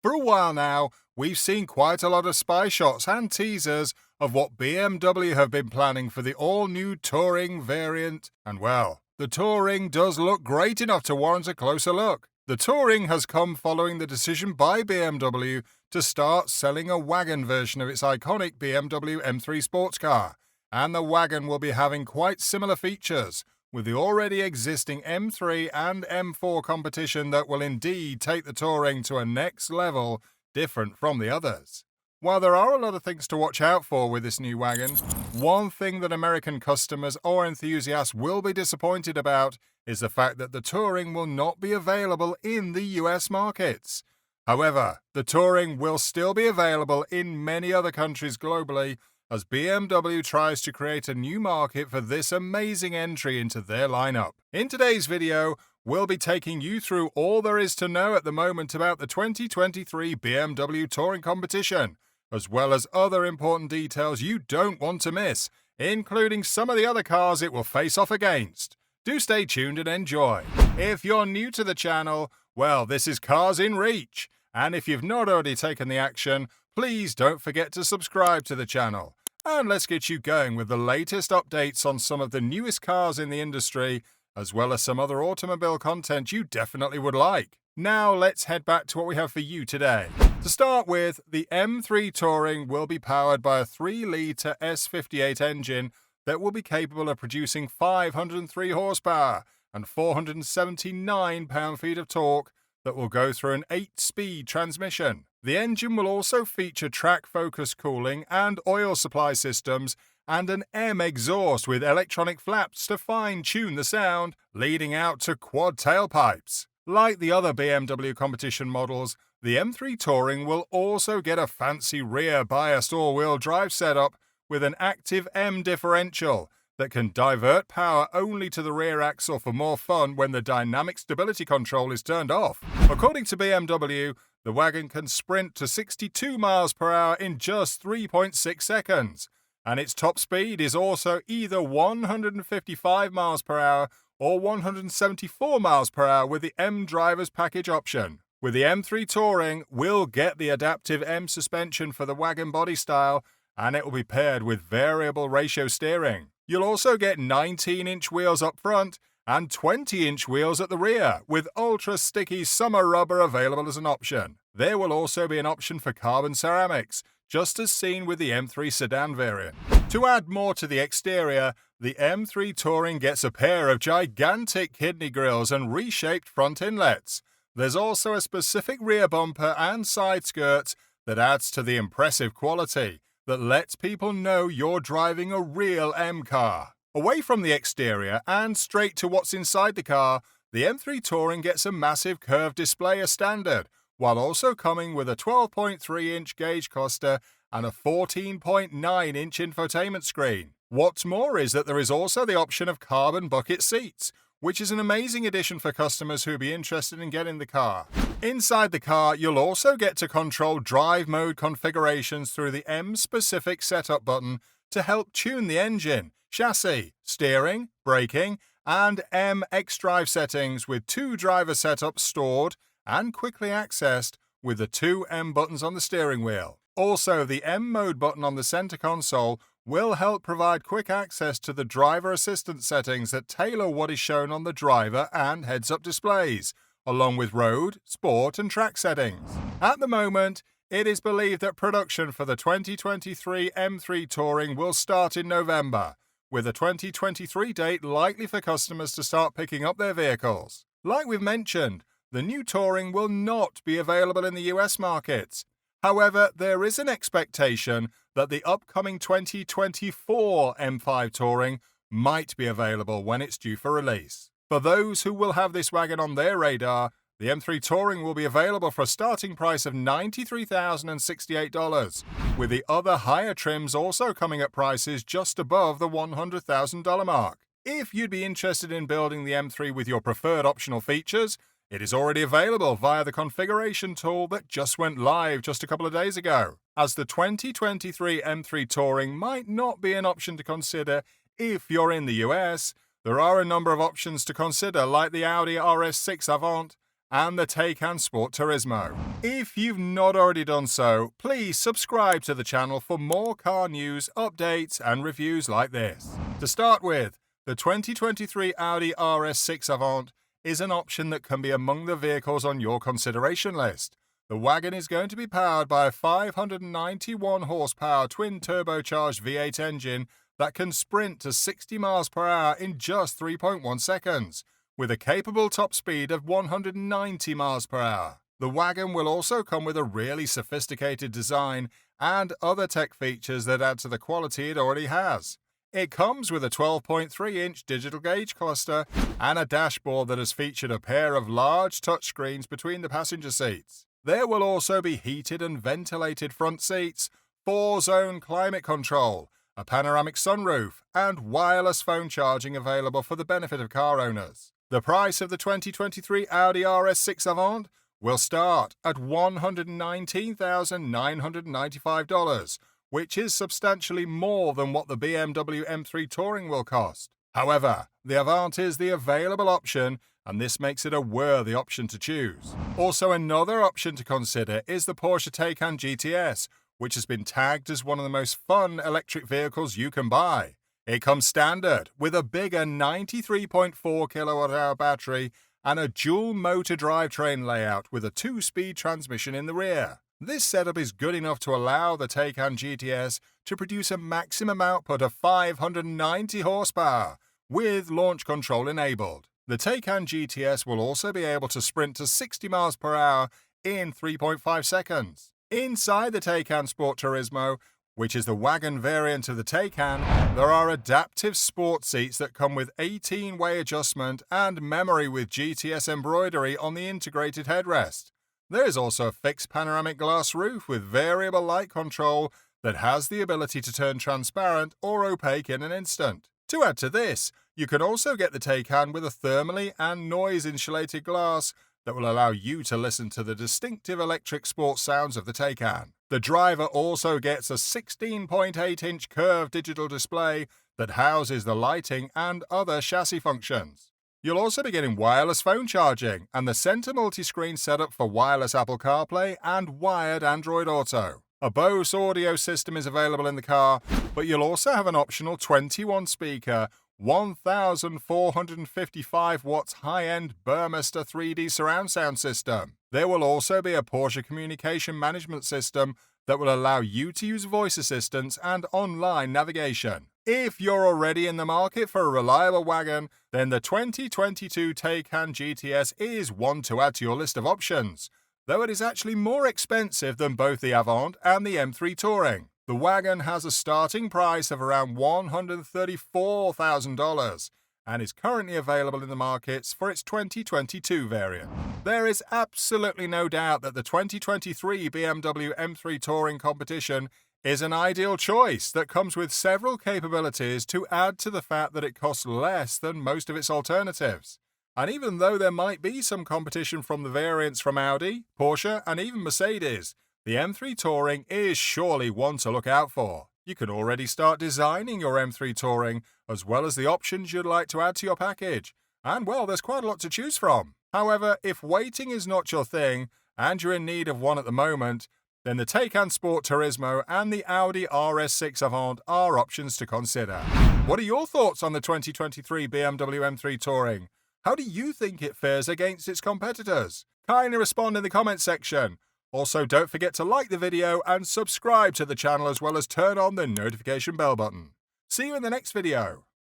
For a while now, we've seen quite a lot of spy shots and teasers of what BMW have been planning for the all-new Touring variant, and well, the Touring does look great enough to warrant a closer look. The Touring has come following the decision by BMW to start selling a wagon version of its iconic BMW M3 sports car, and the wagon will be having quite similar features, with the already existing M3 and M4 competition that will indeed take the Touring to a next level different from the others. While there are a lot of things to watch out for with this new wagon, one thing that American customers or enthusiasts will be disappointed about is the fact that the Touring will not be available in the US markets. However, the Touring will still be available in many other countries globally, as BMW tries to create a new market for this amazing entry into their lineup. In today's video, we'll be taking you through all there is to know at the moment about the 2023 BMW Touring Competition, as well as other important details you don't want to miss, including some of the other cars it will face off against. Do stay tuned and enjoy. If you're new to the channel, well, this is Cars in Reach, and if you've not already taken the action, please don't forget to subscribe to the channel. And let's get you going with the latest updates on some of the newest cars in the industry, as well as some other automobile content you definitely would like. Now let's head back to what we have for you today. To start with, the M3 Touring will be powered by a 3-litre S58 engine that will be capable of producing 503 horsepower and 479 pound-feet of torque that will go through an 8-speed transmission. The engine will also feature track-focused cooling and oil supply systems and an M exhaust with electronic flaps to fine-tune the sound, leading out to quad tailpipes. Like the other BMW competition models, the M3 Touring will also get a fancy rear-biased all-wheel drive setup with an active M differential that can divert power only to the rear axle for more fun when the dynamic stability control is turned off. According to BMW, the wagon can sprint to 62 miles per hour in just 3.6 seconds, and its top speed is also either 155 miles per hour or 174 miles per hour with the M Drivers Package option. With the M3 Touring, we'll get the adaptive M suspension for the wagon body style, and it will be paired with variable ratio steering. You'll also get 19-inch wheels up front and 20-inch wheels at the rear, with ultra-sticky summer rubber available as an option. There will also be an option for carbon ceramics, just as seen with the M3 sedan variant. To add more to the exterior, the M3 Touring gets a pair of gigantic kidney grills and reshaped front inlets. There's also a specific rear bumper and side skirts that adds to the impressive quality that lets people know you're driving a real M car. Away from the exterior and straight to what's inside the car, the M3 Touring gets a massive curved display as standard, while also coming with a 12.3-inch gauge cluster and a 14.9-inch infotainment screen. What's more is that there is also the option of carbon bucket seats, which is an amazing addition for customers who would be interested in getting the car. Inside the car, you'll also get to control drive mode configurations through the M-specific setup button to help tune the engine, chassis, steering, braking, and M X-Drive settings with 2 driver setups stored and quickly accessed with the 2 M buttons on the steering wheel. Also, the M mode button on the center console will help provide quick access to the driver assistance settings that tailor what is shown on the driver and heads-up displays, along with road, sport, and track settings. At the moment, it is believed that production for the 2023 M3 Touring will start in November, with a 2023 date likely for customers to start picking up their vehicles. Like we've mentioned, the new Touring will not be available in the US markets. However, there is an expectation that the upcoming 2024 M5 Touring might be available when it's due for release. For those who will have this wagon on their radar, the M3 Touring will be available for a starting price of $93,068, with the other higher trims also coming at prices just above the $100,000 mark. If you'd be interested in building the M3 with your preferred optional features, it is already available via the configuration tool that just went live just a couple of days ago. As the 2023 M3 Touring might not be an option to consider if you're in the US, there are a number of options to consider like the Audi RS6 Avant and the Taycan Sport Turismo. If you've not already done so, please subscribe to the channel for more car news, updates, and reviews like this. To start with, the 2023 Audi RS6 Avant is an option that can be among the vehicles on your consideration list. The wagon is going to be powered by a 591 horsepower twin-turbocharged V8 engine that can sprint to 60 miles per hour in just 3.1 seconds, with a capable top speed of 190 miles per hour. The wagon will also come with a really sophisticated design and other tech features that add to the quality it already has. It comes with a 12.3-inch digital gauge cluster and a dashboard that has featured a pair of large touchscreens between the passenger seats. There will also be heated and ventilated front seats, 4-zone climate control, a panoramic sunroof, and wireless phone charging available for the benefit of car owners. The price of the 2023 Audi RS6 Avant will start at $119,995, which is substantially more than what the BMW M3 Touring will cost. However, the Avant is the available option, and this makes it a worthy option to choose. Also, another option to consider is the Porsche Taycan GTS, which has been tagged as one of the most fun electric vehicles you can buy. It comes standard with a bigger 93.4 kilowatt-hour battery and a dual-motor drivetrain layout with a 2-speed transmission in the rear. This setup is good enough to allow the Taycan GTS to produce a maximum output of 590 horsepower, with launch control enabled. The Taycan GTS will also be able to sprint to 60 miles per hour in 3.5 seconds. Inside the Taycan Sport Turismo, which is the wagon variant of the Taycan, there are adaptive sport seats that come with 18-way adjustment and memory with GTS embroidery on the integrated headrest. There is also a fixed panoramic glass roof with variable light control that has the ability to turn transparent or opaque in an instant. To add to this, you can also get the Taycan with a thermally and noise-insulated glass that will allow you to listen to the distinctive electric sports sounds of the Taycan. The driver also gets a 16.8-inch curved digital display that houses the lighting and other chassis functions. You'll also be getting wireless phone charging and the center multi-screen setup for wireless Apple CarPlay and wired Android Auto. A Bose audio system is available in the car, but you'll also have an optional 21-speaker, 1,455 watts high-end Burmester 3D surround sound system. There will also be a Porsche communication management system that will allow you to use voice assistants and online navigation. If you're already in the market for a reliable wagon, then the 2022 Taycan GTS is one to add to your list of options, though it is actually more expensive than both the Avant and the M3 Touring. The wagon has a starting price of around $134,000 and is currently available in the markets for its 2022 variant. There is absolutely no doubt that the 2023 BMW M3 Touring Competition is an ideal choice that comes with several capabilities to add to the fact that it costs less than most of its alternatives. And even though there might be some competition from the variants from Audi, Porsche, and even Mercedes, the M3 Touring is surely one to look out for. You can already start designing your M3 Touring, as well as the options you'd like to add to your package. And well, there's quite a lot to choose from. However, if waiting is not your thing, and you're in need of one at the moment, then the Taycan Sport Turismo and the Audi RS6 Avant are options to consider. What are your thoughts on the 2023 BMW M3 Touring? How do you think it fares against its competitors? Kindly respond in the comments section. Also, don't forget to like the video and subscribe to the channel as well as turn on the notification bell button. See you in the next video.